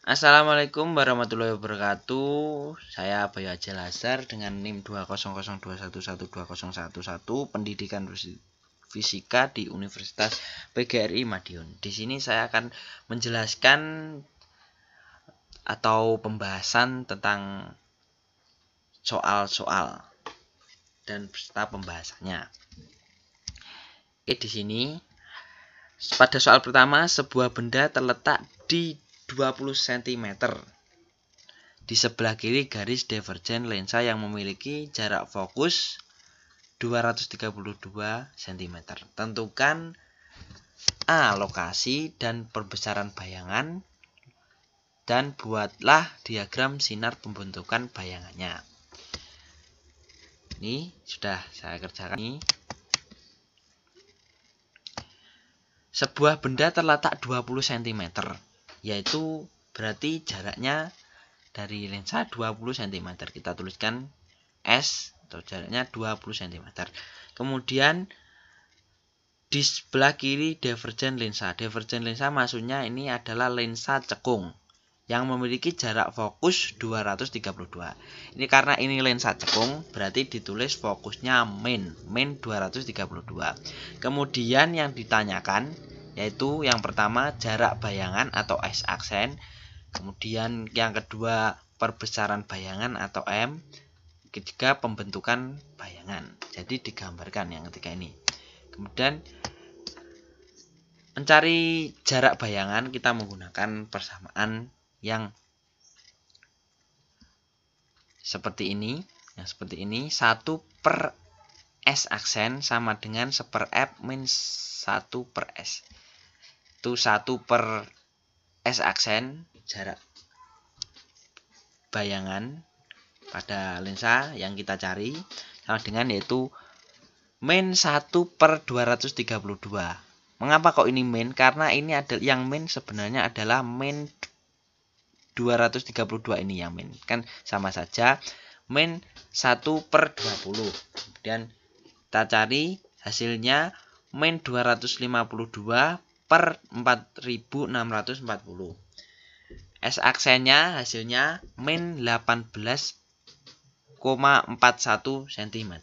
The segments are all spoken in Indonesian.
Assalamualaikum warahmatullahi wabarakatuh. Saya Bayu Ajal Azhar dengan NIM 20021120111 Pendidikan Fisika di Universitas PGRI Madiun. Di sini saya akan menjelaskan atau pembahasan tentang soal-soal dan beserta pembahasannya. Oke, di sini pada soal pertama, sebuah benda terletak di 20 cm. Di sebelah kiri garis divergen lensa yang memiliki jarak fokus 232 cm. Tentukan A. Lokasi dan perbesaran bayangan dan buatlah diagram sinar pembentukan bayangannya. Ini sudah saya kerjakan. Ini sebuah benda terletak 20 cm, yaitu berarti jaraknya dari lensa 20 cm. Kita tuliskan S atau jaraknya 20 cm. Kemudian di sebelah kiri divergen lensa. Divergen lensa maksudnya ini adalah lensa cekung yang memiliki jarak fokus 232. Ini karena ini lensa cekung, berarti ditulis fokusnya min 232. Kemudian yang ditanyakan yaitu yang pertama jarak bayangan atau S-aksen, kemudian yang kedua perbesaran bayangan atau M, ketiga pembentukan bayangan. Jadi digambarkan yang ketiga ini. Kemudian mencari jarak bayangan kita menggunakan persamaan yang seperti ini. Yang seperti ini, 1 per S aksen sama dengan 1 per F min 1 per S. Itu 1 per S aksen jarak bayangan pada lensa yang kita cari sama dengan yaitu min 1 per 232. Mengapa kok ini min? Karena ini adalah yang min sebenarnya adalah min 232 ini yang min. Kan sama saja min 1 per 20. Kemudian kita cari hasilnya min 252 per 4640. S aksennya hasilnya min 18,41 cm.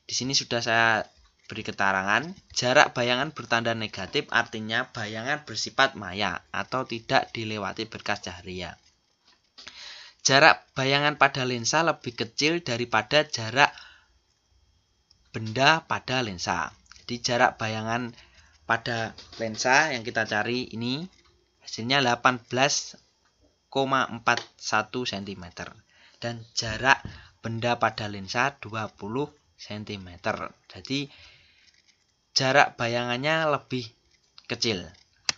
Di sini sudah saya beri keterangan, jarak bayangan bertanda negatif artinya bayangan bersifat maya atau tidak dilewati berkas cahaya. Jarak bayangan pada lensa lebih kecil daripada jarak benda pada lensa. Jadi jarak bayangan pada lensa yang kita cari ini hasilnya 18,41 cm dan jarak benda pada lensa 20 cm. Jadi jarak bayangannya lebih kecil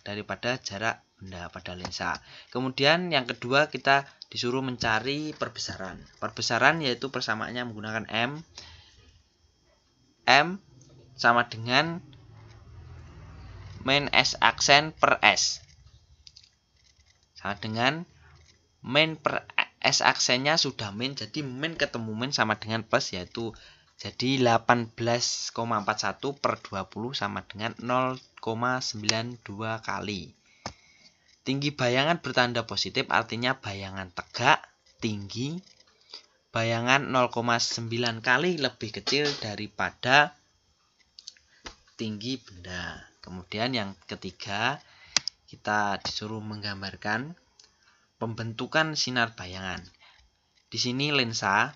daripada jarak benda pada lensa. Kemudian yang kedua kita disuruh mencari perbesaran. Perbesaran yaitu persamaannya menggunakan M. M sama dengan min S aksen per S. Sama dengan min per S aksennya sudah min, jadi min ketemu min sama dengan plus, yaitu jadi 18,41 per 20 sama dengan 0,92 kali. Tinggi bayangan bertanda positif artinya bayangan tegak, tinggi. Bayangan 0,9 kali lebih kecil daripada tinggi benda. Kemudian yang ketiga, kita disuruh menggambarkan pembentukan sinar bayangan. Di sini lensa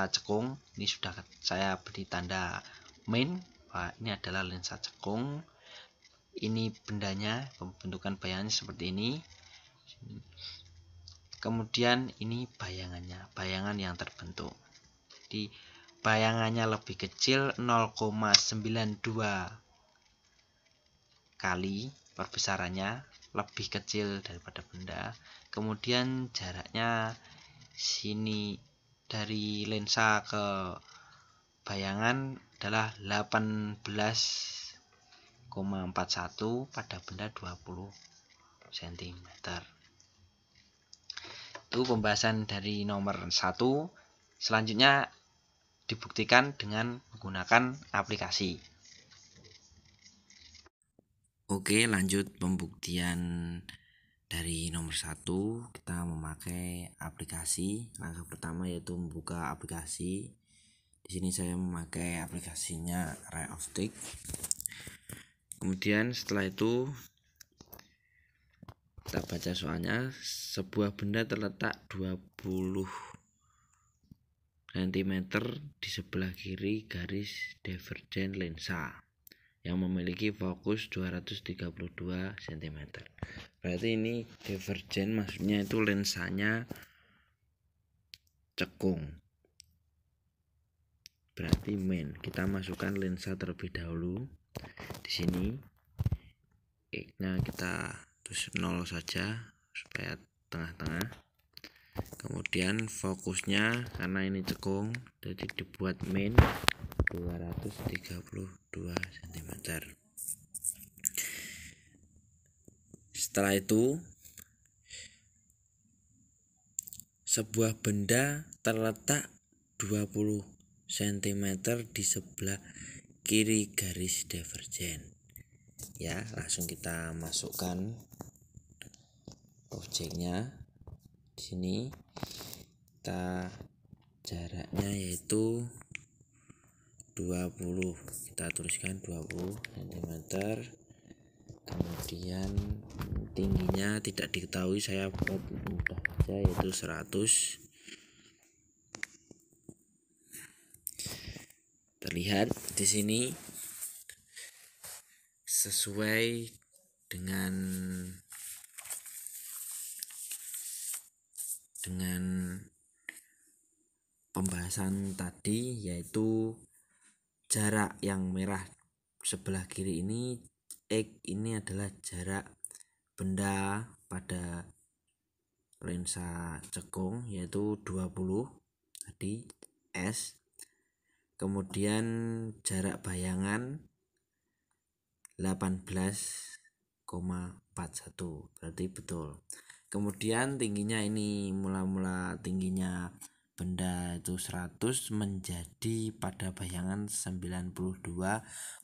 cekung, ini sudah saya beri tanda min, bahwa ini adalah lensa cekung. Ini bendanya, pembentukan bayangannya seperti ini. Kemudian ini bayangannya, bayangan yang terbentuk. Jadi bayangannya lebih kecil 0,92 kali, perbesarannya lebih kecil daripada benda. Kemudian jaraknya sini dari lensa ke bayangan adalah 18,41 pada benda 20 cm. Itu pembahasan dari nomor 1. Selanjutnya dibuktikan dengan menggunakan aplikasi. Oke, lanjut pembuktian Dari nomor 1 kita memakai aplikasi. Langkah pertama yaitu membuka aplikasi. Di sini saya memakai aplikasinya Ray of Stick. Kemudian setelah itu kita baca soalnya. Sebuah benda terletak 20 cm di sebelah kiri garis divergen lensa yang memiliki fokus 232 cm. Berarti ini divergen, maksudnya itu lensanya cekung. Berarti main. Kita masukkan lensa terlebih dahulu. Di sini X-nya kita terus 0 saja supaya tengah-tengah. Kemudian fokusnya karena ini cekung, jadi dibuat main 232 cm. Setelah itu sebuah benda terletak 20 cm di sebelah kiri garis divergen. Ya, langsung kita masukkan objeknya. Di sini kita jaraknya yaitu 20. Kita tuliskan 20 cm. Kemudian tingginya tidak diketahui, saya buat mudah saja yaitu 100. Terlihat di sini sesuai dengan pembahasan tadi, yaitu jarak yang merah sebelah kiri ini X ini adalah jarak benda pada lensa cekung yaitu 20 tadi S. Kemudian jarak bayangan 18,41, berarti betul. Kemudian tingginya ini mula-mula tingginya benda itu 100 menjadi pada bayangan 92,06,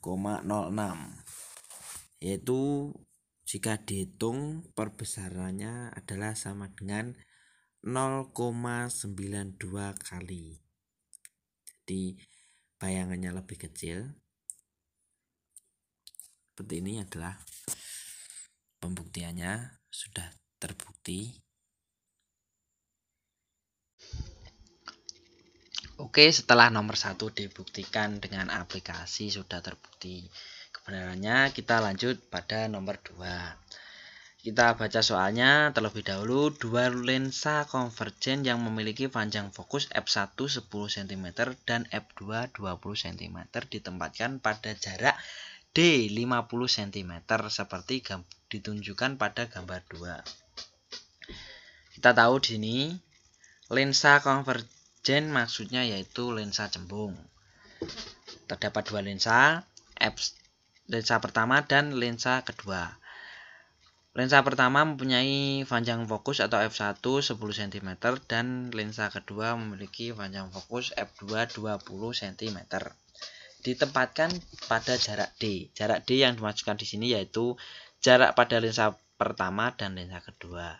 yaitu jika dihitung perbesarannya adalah sama dengan 0,92 kali. Jadi bayangannya lebih kecil. Seperti ini adalah pembuktiannya, sudah terbukti. Oke, setelah nomor 1 dibuktikan dengan aplikasi sudah terbukti kebenarannya, kita lanjut pada nomor 2. Kita baca soalnya terlebih dahulu. Dua lensa konvergen yang memiliki panjang fokus f1 10 cm dan f2 20 cm ditempatkan pada jarak D 50 cm seperti ditunjukkan pada gambar 2. Kita tahu di sini lensa konvergen maksudnya yaitu lensa cembung. Terdapat dua lensa, lensa pertama dan lensa kedua. Lensa pertama mempunyai panjang fokus atau f1 10 cm dan lensa kedua memiliki panjang fokus f2 20 cm. Ditempatkan pada jarak D. Jarak D yang dimaksudkan di sini yaitu jarak pada lensa pertama dan lensa kedua.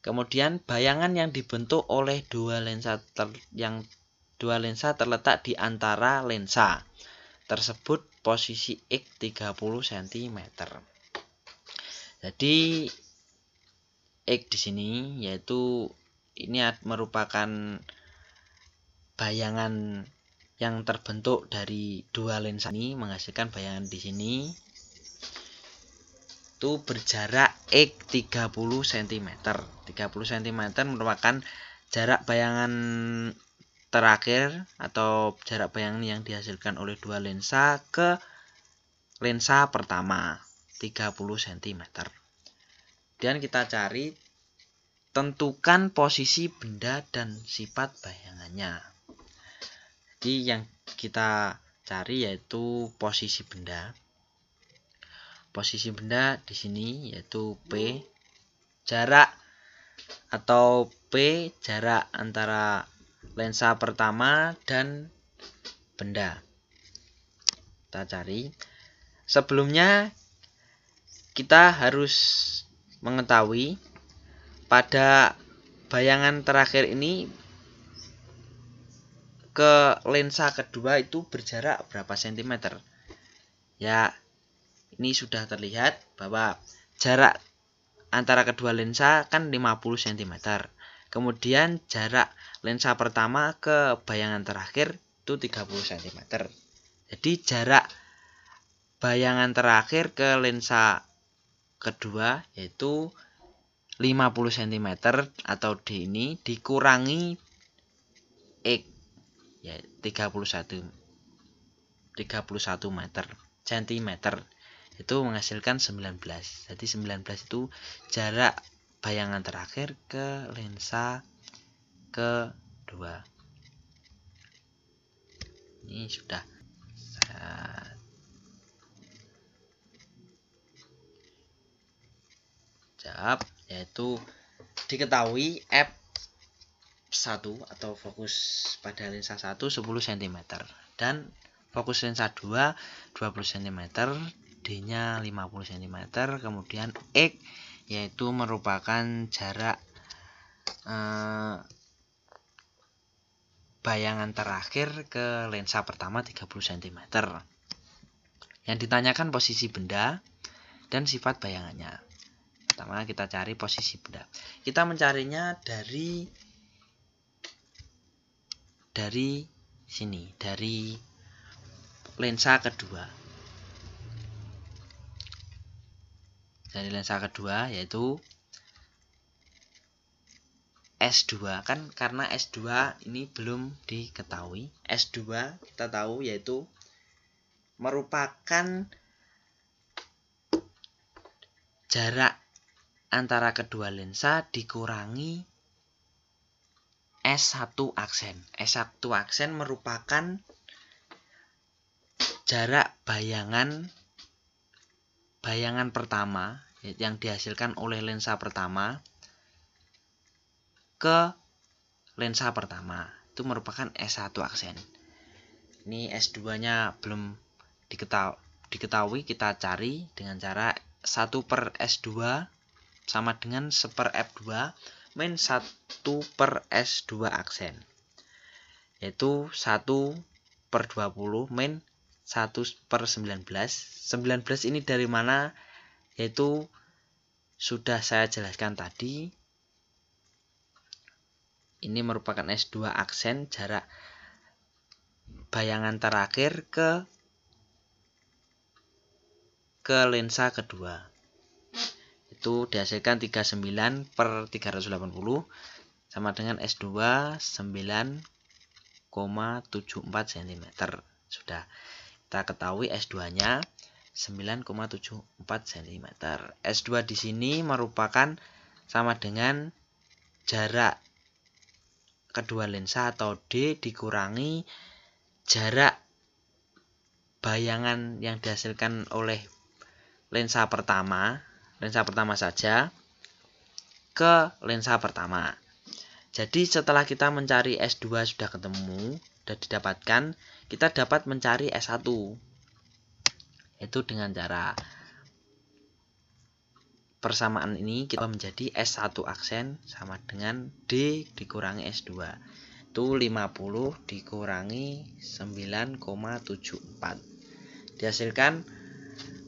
Kemudian bayangan yang dibentuk oleh dua lensa terletak di antara lensa tersebut posisi X 30 cm. Jadi X di sini yaitu ini merupakan bayangan yang terbentuk dari dua lensa ini menghasilkan bayangan di sini itu berjarak X 30 cm. 30 cm merupakan jarak bayangan terakhir atau jarak bayangan yang dihasilkan oleh dua lensa ke lensa pertama 30 cm. Dan kita cari, tentukan posisi benda dan sifat bayangannya. Jadi yang kita cari yaitu posisi benda. Posisi benda di sini yaitu P, jarak atau P jarak antara lensa pertama dan benda. Kita cari. Sebelumnya kita harus mengetahui pada bayangan terakhir ini ke lensa kedua itu berjarak berapa sentimeter. Ya, ini sudah terlihat bahwa jarak antara kedua lensa kan 50 cm. Kemudian jarak lensa pertama ke bayangan terakhir itu 30 cm. Jadi jarak bayangan terakhir ke lensa kedua yaitu 50 cm atau D ini dikurangi X ya 31 meter cm itu menghasilkan 19. Jadi 19 itu jarak bayangan terakhir ke lensa kedua. Ini sudah jawab, yaitu diketahui f1 atau fokus pada lensa 1 10 cm dan fokus lensa 2 20 cm, D-nya 50 cm, kemudian X yaitu merupakan jarak bayangan terakhir ke lensa pertama 30 cm. Yang ditanyakan posisi benda dan sifat bayangannya. Pertama kita cari posisi benda. Kita mencarinya dari sini, dari lensa kedua. Dari lensa kedua yaitu S2 kan, karena S2 ini belum diketahui. S2 kita tahu yaitu merupakan jarak antara kedua lensa dikurangi S1 aksen. S1 aksen merupakan jarak bayangan pertama yang dihasilkan oleh lensa pertama ke lensa pertama. Itu merupakan S1 aksen. Ini S2-nya belum diketahui, kita cari dengan cara 1/S2 sama dengan 1/F2 min 1/S2 aksen, yaitu 1/20 min 1/19. 19 ini dari mana? Yaitu sudah saya jelaskan tadi. Ini merupakan S2 aksen, jarak bayangan terakhir ke lensa kedua. Itu dihasilkan 39/380 sama dengan S2 9,74 cm. Sudah kita ketahui S2-nya 9,74 cm. S2 di sini merupakan sama dengan jarak kedua lensa atau D dikurangi jarak bayangan yang dihasilkan oleh lensa pertama saja ke lensa pertama. Jadi setelah kita mencari S2 sudah ketemu, sudah didapatkan, kita dapat mencari S1. Itu dengan cara persamaan ini kita menjadi S1 aksen sama dengan D dikurangi S2. Itu 50 dikurangi 9,74. Dihasilkan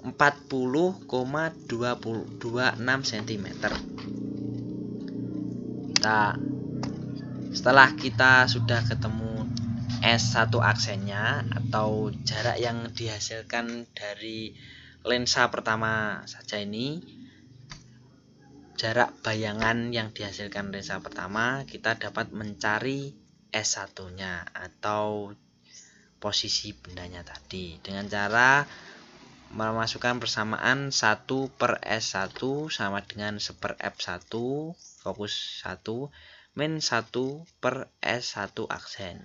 40,226 cm. Setelah kita sudah ketemu S1 aksennya atau jarak yang dihasilkan dari lensa pertama saja ini, jarak bayangan yang dihasilkan lensa pertama, kita dapat mencari S1-nya atau posisi bendanya tadi dengan cara memasukkan persamaan 1/S1 sama dengan 1/F1 fokus 1 min 1/S1 aksen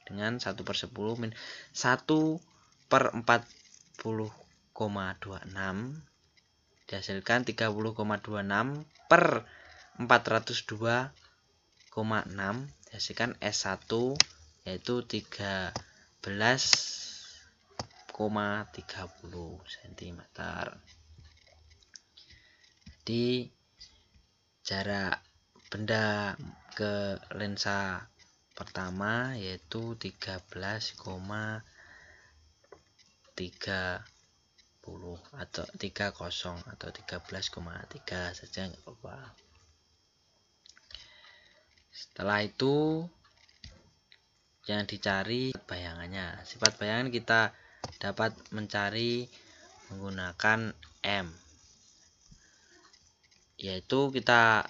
dengan 1/10 min 1/40,26 dihasilkan 30,26/402,6 dihasilkan S1 yaitu 13,30 cm. Jadi jarak benda ke lensa pertama yaitu 13,30 atau 30 atau 13,3 saja nggak apa-apa. Setelah itu yang dicari bayangannya. Sifat bayangan kita dapat mencari menggunakan M, yaitu kita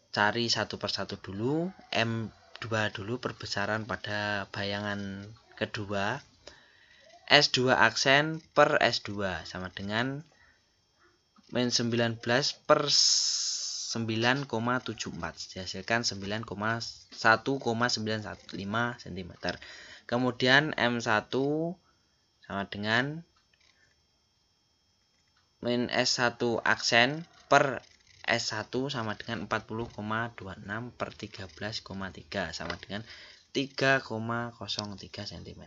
cari satu persatu dulu. M2 dulu perbesaran pada bayangan kedua. S2 aksen per S2 sama dengan min 19 per 9,74, dihasilkan 1,915 cm. Kemudian M1 sama dengan min S1 aksen per S1 sama dengan 40,26 per 13,3 sama dengan 3,03 cm.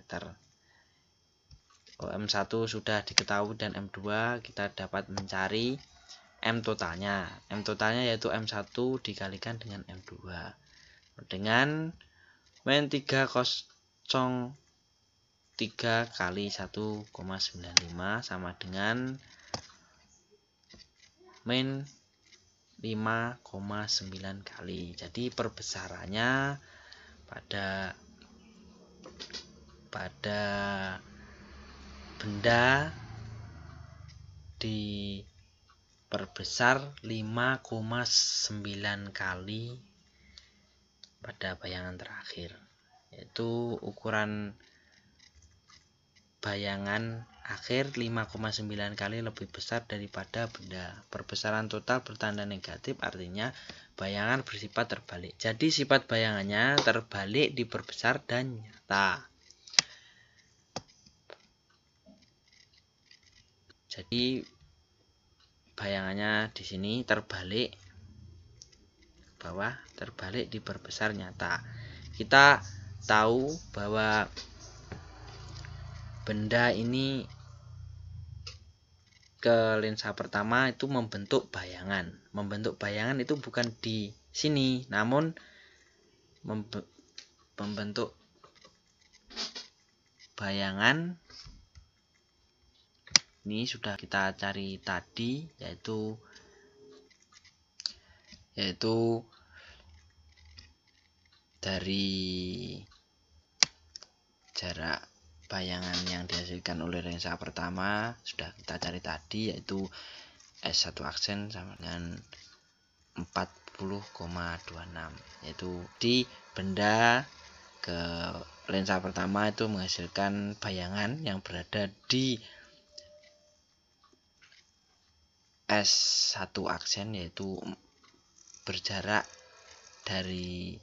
M1 sudah diketahui dan M2 kita dapat mencari M totalnya. M totalnya yaitu M1 dikalikan dengan M2 dengan min 303 kali 1,95 sama dengan min 5,9 kali. Jadi perbesarannya pada benda diperbesar 5,9 kali pada bayangan terakhir, yaitu ukuran bayangan akhir 5,9 kali lebih besar daripada benda. Perbesaran total bertanda negatif, artinya bayangan bersifat terbalik. Jadi sifat bayangannya terbalik, diperbesar, dan nyata. Jadi bayangannya di sini terbalik, bawah terbalik, diperbesar, nyata. Kita tahu bahwa benda ini ke lensa pertama itu membentuk bayangan. Membentuk bayangan itu bukan di sini, namun membentuk bayangan ini sudah kita cari tadi, yaitu dari jarak bayangan yang dihasilkan oleh lensa pertama sudah kita cari tadi, yaitu S1 aksen sama dengan 40,26, yaitu di benda ke lensa pertama itu menghasilkan bayangan yang berada di S1 aksen, yaitu berjarak dari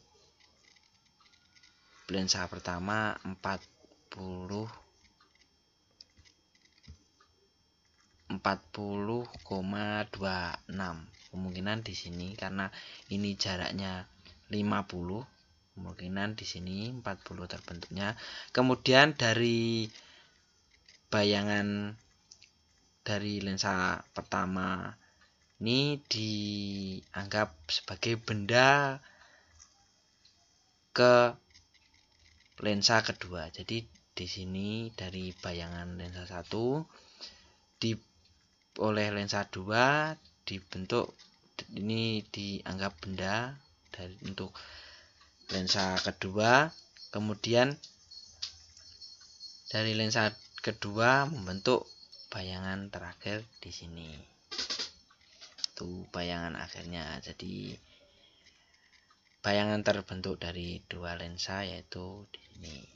lensa pertama 40,26. Kemungkinan di sini karena ini jaraknya 50, kemungkinan di sini 40 terbentuknya. Kemudian dari bayangan dari lensa pertama ini dianggap sebagai benda ke lensa kedua. Jadi di sini dari bayangan lensa 1 oleh lensa 2 dibentuk, ini dianggap benda untuk lensa kedua. Kemudian dari lensa kedua membentuk bayangan terakhir di sini. Itu bayangan akhirnya. Jadi bayangan terbentuk dari dua lensa yaitu di sini.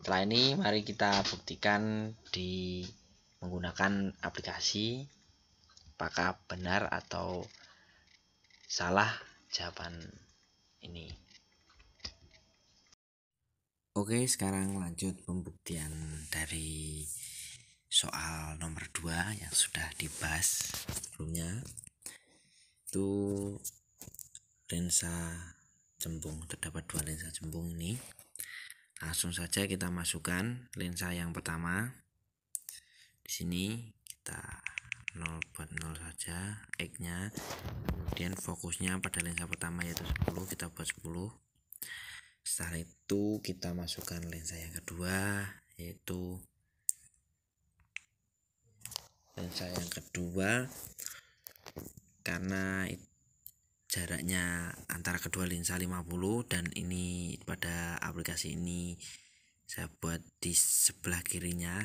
Setelah ini mari kita buktikan menggunakan aplikasi apakah benar atau salah jawaban ini. Oke, sekarang lanjut pembuktian dari soal nomor 2 yang sudah dibahas sebelumnya. Itu lensa cembung, terdapat dua lensa cembung ini. Langsung saja kita masukkan lensa yang pertama. Di sini kita 0 buat 0 saja X-nya. Kemudian fokusnya pada lensa pertama yaitu 10, kita buat 10. Setelah itu kita masukkan lensa yang kedua, yaitu lensa yang kedua karena jaraknya antara kedua lensa 50, dan ini pada aplikasi ini saya buat di sebelah kirinya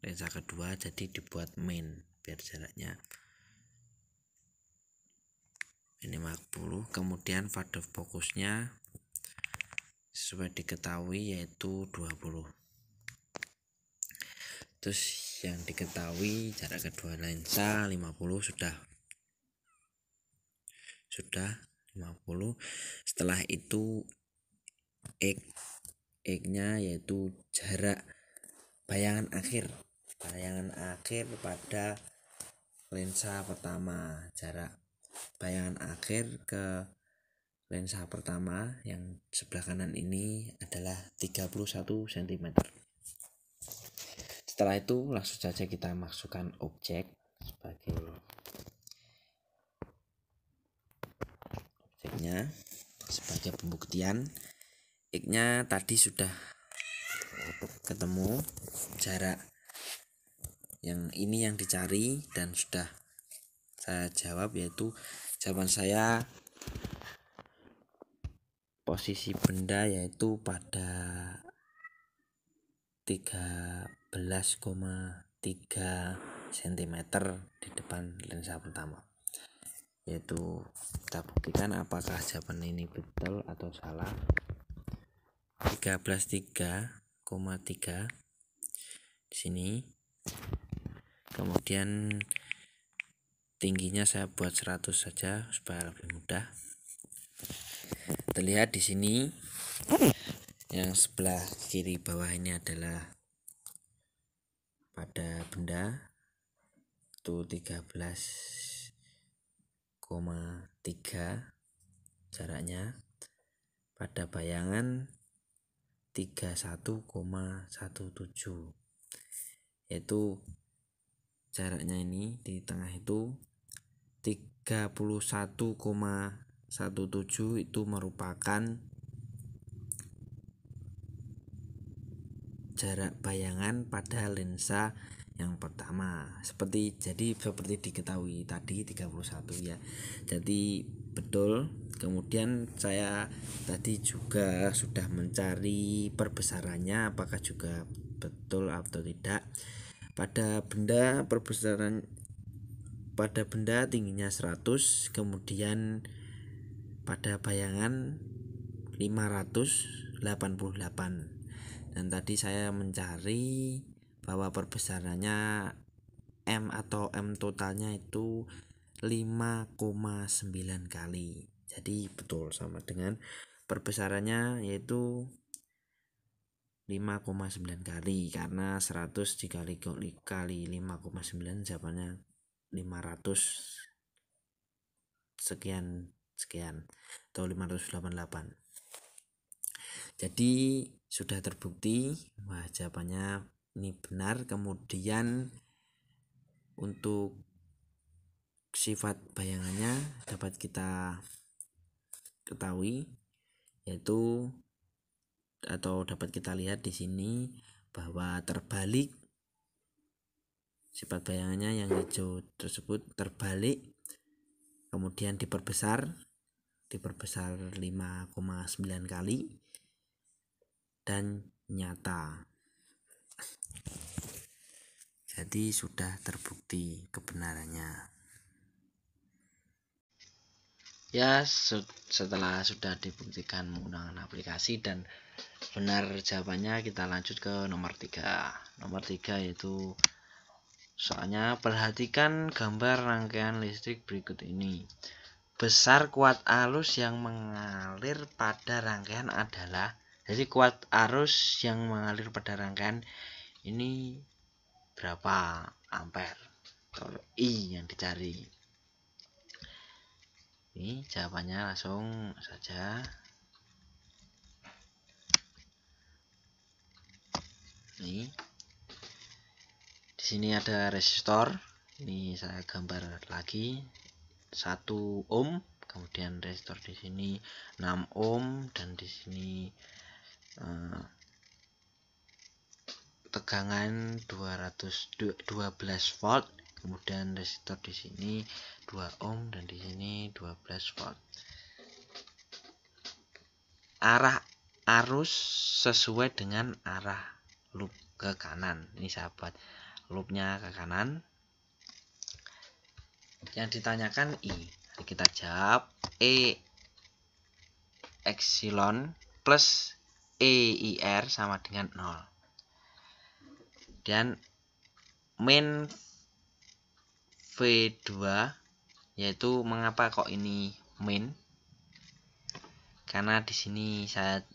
lensa kedua, jadi dibuat main biar jaraknya ini 50. Kemudian pada fokusnya sesuai diketahui yaitu 20. Terus yang diketahui jarak kedua lensa 50 sudah 50. Setelah itu X nya yaitu jarak bayangan akhir pada lensa pertama. Jarak bayangan akhir ke lensa pertama yang sebelah kanan ini adalah 31 cm. Setelah itu langsung saja kita masukkan objeknya sebagai pembuktian. X-nya tadi sudah ketemu, jarak yang ini yang dicari dan sudah saya jawab, yaitu jawaban saya posisi benda yaitu pada 13,3 cm di depan lensa pertama. Yaitu kita buktikan apakah jawaban ini betul atau salah. 13,3 di sini. Kemudian tingginya saya buat 100 saja supaya lebih mudah. Terlihat di sini yang sebelah kiri bawah ini adalah pada benda itu 13,3 jaraknya, pada bayangan 31,17, yaitu jaraknya ini di tengah itu 31,17 itu merupakan jarak bayangan pada lensa yang pertama. Seperti diketahui tadi 31 ya. Jadi betul. Kemudian saya tadi juga sudah mencari perbesarannya apakah juga betul atau tidak. Pada benda tingginya 100, kemudian pada bayangan 588. Dan tadi saya mencari bahwa perbesarannya M atau M totalnya itu 5,9 kali. Jadi betul sama dengan perbesarannya yaitu 5,9 kali, karena 100 dikali 5,9 jawabannya 500 sekian atau 588. Jadi sudah terbukti bahwa jawabannya ini benar. Kemudian untuk sifat bayangannya dapat kita ketahui yaitu atau dapat kita lihat di sini bahwa terbalik. Sifat bayangannya yang hijau tersebut terbalik, kemudian diperbesar 5,9 kali dan nyata. Jadi sudah terbukti kebenarannya. Ya, setelah sudah dibuktikan menggunakan aplikasi dan benar jawabannya, kita lanjut ke nomor 3. Nomor 3 yaitu soalnya perhatikan gambar rangkaian listrik berikut ini. Besar kuat arus yang mengalir pada rangkaian adalah, jadi kuat arus yang mengalir pada rangkaian ini berapa ampere atau I yang dicari. Ini jawabannya langsung saja. Nih. Di sini ada resistor Ini saya gambar lagi 1 ohm, kemudian resistor di sini 6 ohm, dan di sini tegangan 12 volt, kemudian resistor di sini 2 ohm dan di sini 12 volt. Arah arus sesuai dengan arah loop ke kanan. Ini sahabat, loopnya ke kanan. Yang ditanyakan I, kita jawab E epsilon plus EIR sama dengan 0. Dan min V2, yaitu mengapa kok ini min? Karena di sini saya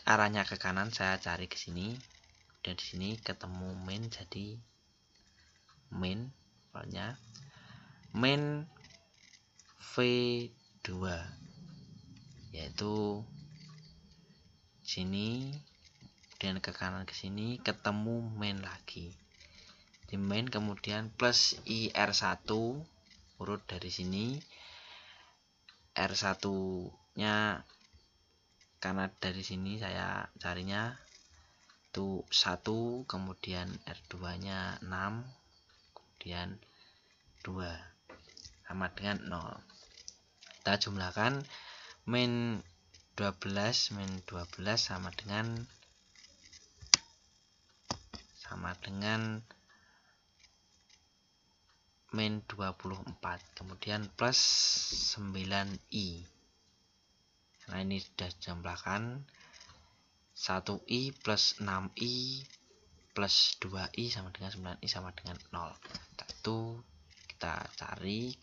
arahnya ke kanan, saya cari ke sini, dan di sini ketemu min, jadi min, pokoknya min V2, yaitu sini, kemudian ke kanan ke sini, ketemu min lagi. Di min kemudian plus IR1 urut dari sini, R1 nya karena dari sini saya carinya itu 1, kemudian R2 nya 6, kemudian 2 sama dengan 0. Kita jumlahkan min 12 sama dengan min 24, kemudian plus 9i. Nah, ini sudah jumlahkan 1i plus 6i plus 2i sama dengan 9i sama dengan 0. Itu kita cari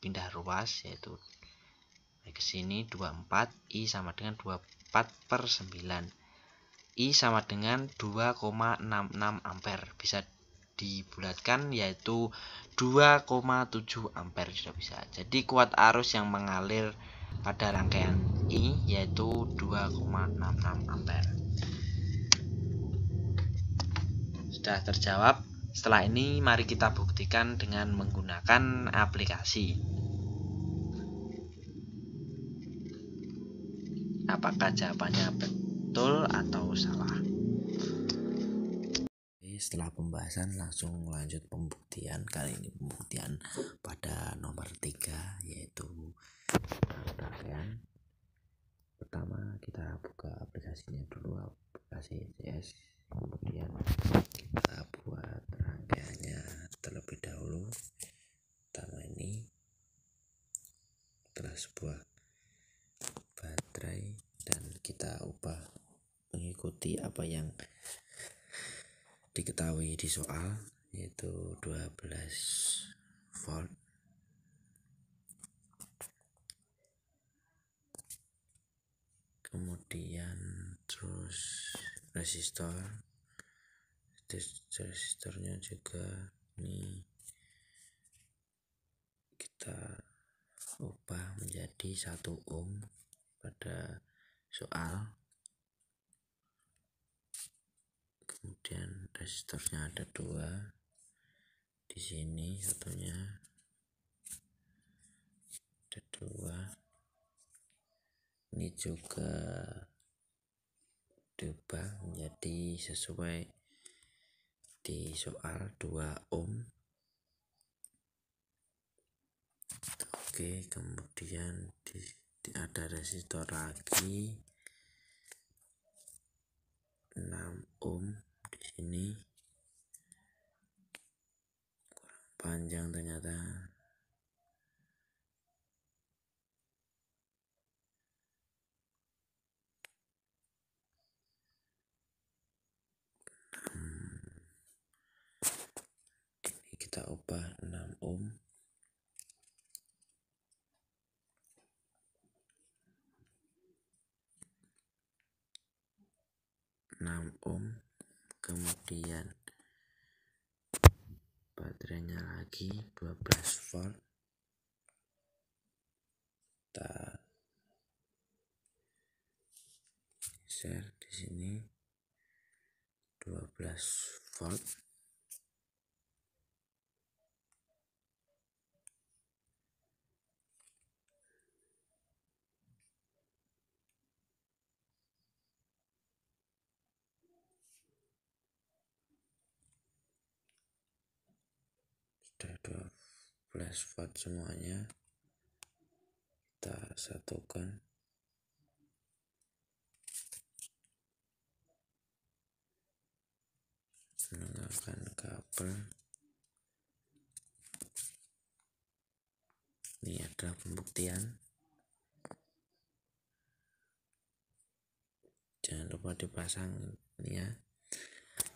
pindah ruas, yaitu ke sini 24, i sama dengan 24/9. I sama dengan 2,66 ampere. Bisa dibulatkan, yaitu 2,7 ampere sudah bisa. Jadi kuat arus yang mengalir pada rangkaian I yaitu 2,66 ampere. Sudah terjawab. Setelah ini mari kita buktikan dengan menggunakan aplikasi. Apakah jawabannya betul atau salah? Setelah pembahasan langsung lanjut pembuktian. Kali ini pembuktian pada nomor 3, yaitu rangkaian. Pertama kita buka aplikasinya dulu, aplikasi CS, kemudian kita buat rangkaiannya terlebih dahulu. Pertama ini adalah sebuah baterai dan kita ubah mengikuti apa yang diketahui di soal, yaitu 12 volt. Kemudian terus resistornya juga ini kita ubah menjadi 1 ohm pada soal. Kemudian resistornya ada 2 di sini, satunya ada 2. Ini juga diubah menjadi sesuai di soal 2 ohm. Oke, kemudian ada resistor lagi 6 ohm di sini. Kurang panjang ternyata. Ini kita ubah 6 ohm. 6 ohm. Kemudian baterainya lagi 12 volt. Kita share di sini 12 volt. Sudah 12 volt semuanya, kita satukan. Menggunakan kabel. Ini adalah pembuktian. Jangan lupa dipasang ini ya.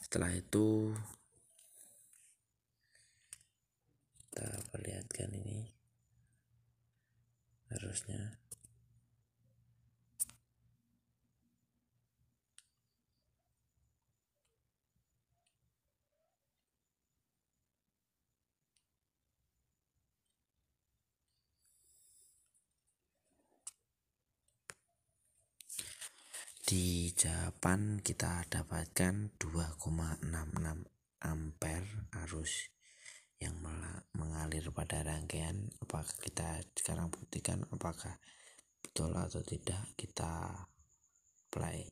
Setelah itu kita perlihatkan ini harusnya. Di jawaban kita dapatkan 2,66 ampere arus yang mengalir pada rangkaian. Apakah kita sekarang buktikan apakah betul atau tidak, kita play.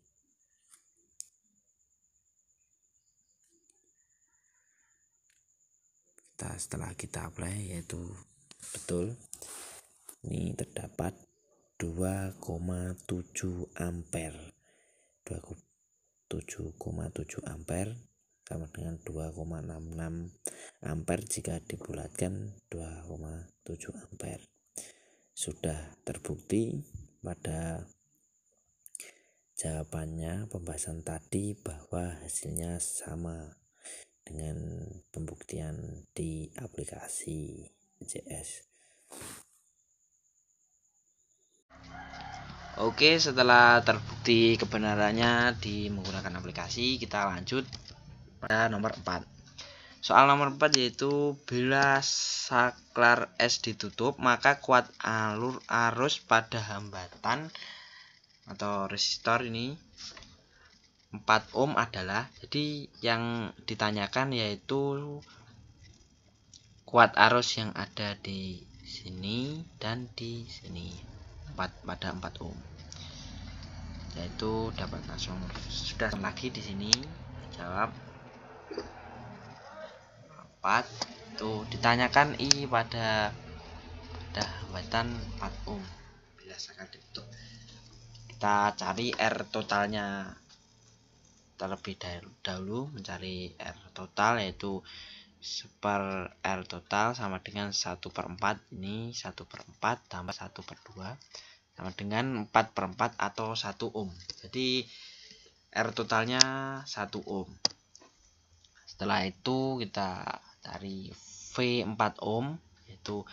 Setelah kita apply, yaitu betul, ini terdapat 2,7 ampere. 2,7 ampere sama dengan 2,66 ampere jika dibulatkan 2,7 ampere. Sudah terbukti pada jawabannya pembahasan tadi bahwa hasilnya sama dengan pembuktian di aplikasi ECS. Oke, setelah terbukti kebenarannya di menggunakan aplikasi, kita lanjut pada nomor 4. Soal nomor 4 yaitu bila saklar S ditutup, maka kuat alur arus pada hambatan atau resistor ini 4 ohm adalah. Jadi yang ditanyakan yaitu kuat arus yang ada di sini dan di sini pada 4 ohm, yaitu dapat langsung sudah lagi di sini jawab 4. Itu ditanyakan I pada hambatan 4 ohm bila saklar ditutup. Kita cari R totalnya terlebih dahulu, mencari R total yaitu 1/R total sama dengan 1/4. Ini 1/4 tambah 1/2 sama dengan 4/4 atau 1 ohm. Jadi R totalnya 1 ohm. Setelah itu kita cari V 4 ohm, yaitu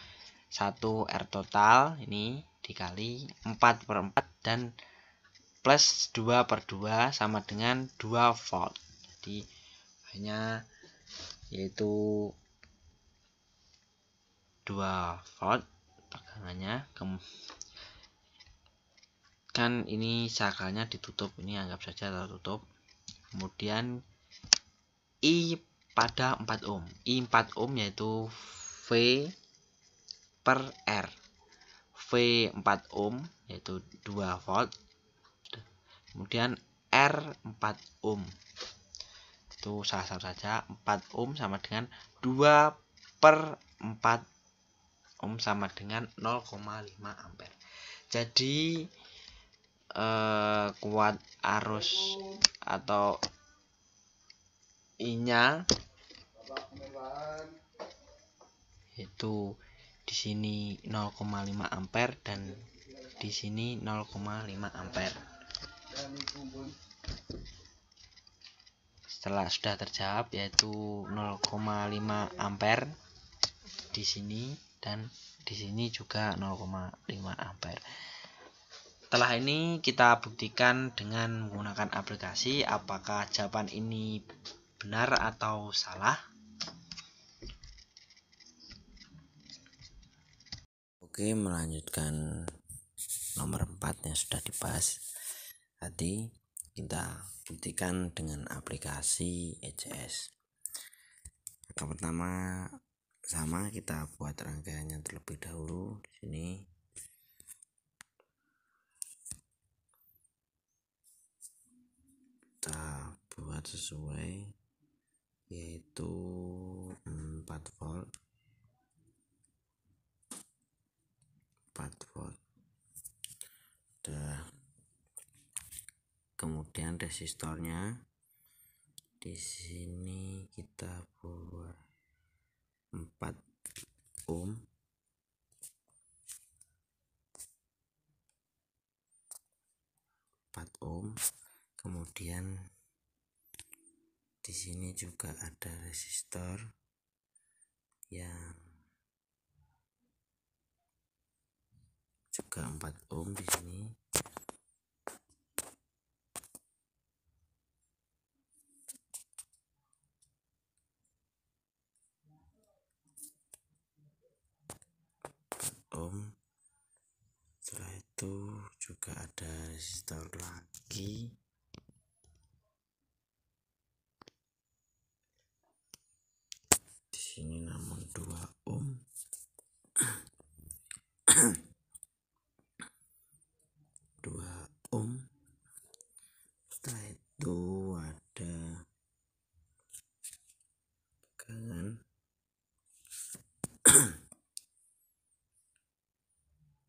1 R total ini dikali 4/4 dan plus 2/2 sama dengan 2 volt. Jadi hanya yaitu 2 volt tegangannya. Kan ini sakalnya ditutup, ini anggap saja tertutup. Kemudian I pada 4 ohm. I 4 ohm yaitu V per R. V 4 ohm yaitu 2 volt. Kemudian R 4 ohm. Itu salah satu saja. 4 ohm sama dengan 2/4 ohm sama dengan 0,5 ampere. Jadi kuat arus atau I-nya itu di sini 0,5 ampere dan di sini 0,5 ampere. Setelah sudah terjawab yaitu 0,5 ampere di sini dan di sini juga 0,5 ampere. Setelah ini kita buktikan dengan menggunakan aplikasi apakah jawaban ini benar atau salah. Oke, melanjutkan nomor 4 yang sudah dibahas tadi, kita buktikan dengan aplikasi ECS. Yang pertama sama, kita buat rangkaiannya terlebih dahulu di sini. Kita buat sesuai, yaitu 4 volt. kemudian resistornya di sini kita buat 4 ohm. Kemudian di sini juga ada resistor yang juga 4 ohm di sini. Setelah itu juga ada resistor lagi di sini, namun 2 ohm. 2 ohm. Setelah itu ada tegangan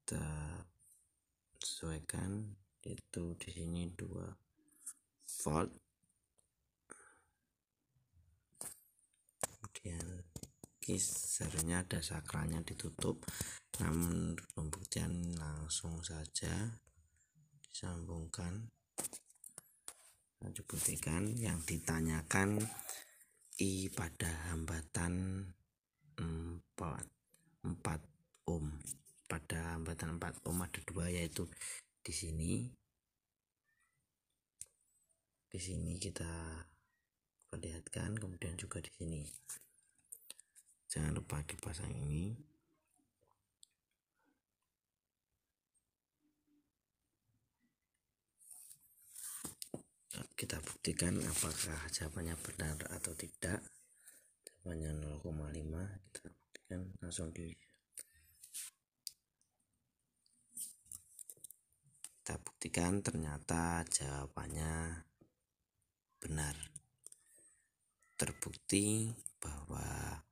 kita sesuaikan, itu di sini 2 volt. Kemudian seharusnya ada sakralnya ditutup, namun pembuktian langsung saja disambungkan. Buktikan yang ditanyakan I pada hambatan 4 ohm. Pada hambatan 4 ohm ada 2, yaitu di sini. Di sini kita perlihatkan, kemudian juga di sini. Jangan lupa dipasang ini. Kita buktikan apakah jawabannya benar atau tidak. Jawabannya 0,5. Kita buktikan langsung kita buktikan ternyata jawabannya benar. Terbukti bahwa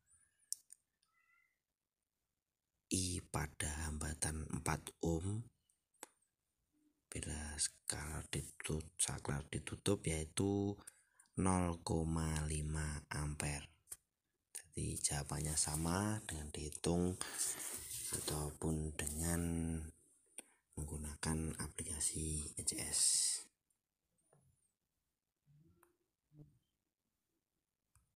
I pada hambatan 4 ohm bila saklar ditutup yaitu 0,5 ampere. Jadi jawabannya sama dengan dihitung ataupun dengan menggunakan aplikasi ECS.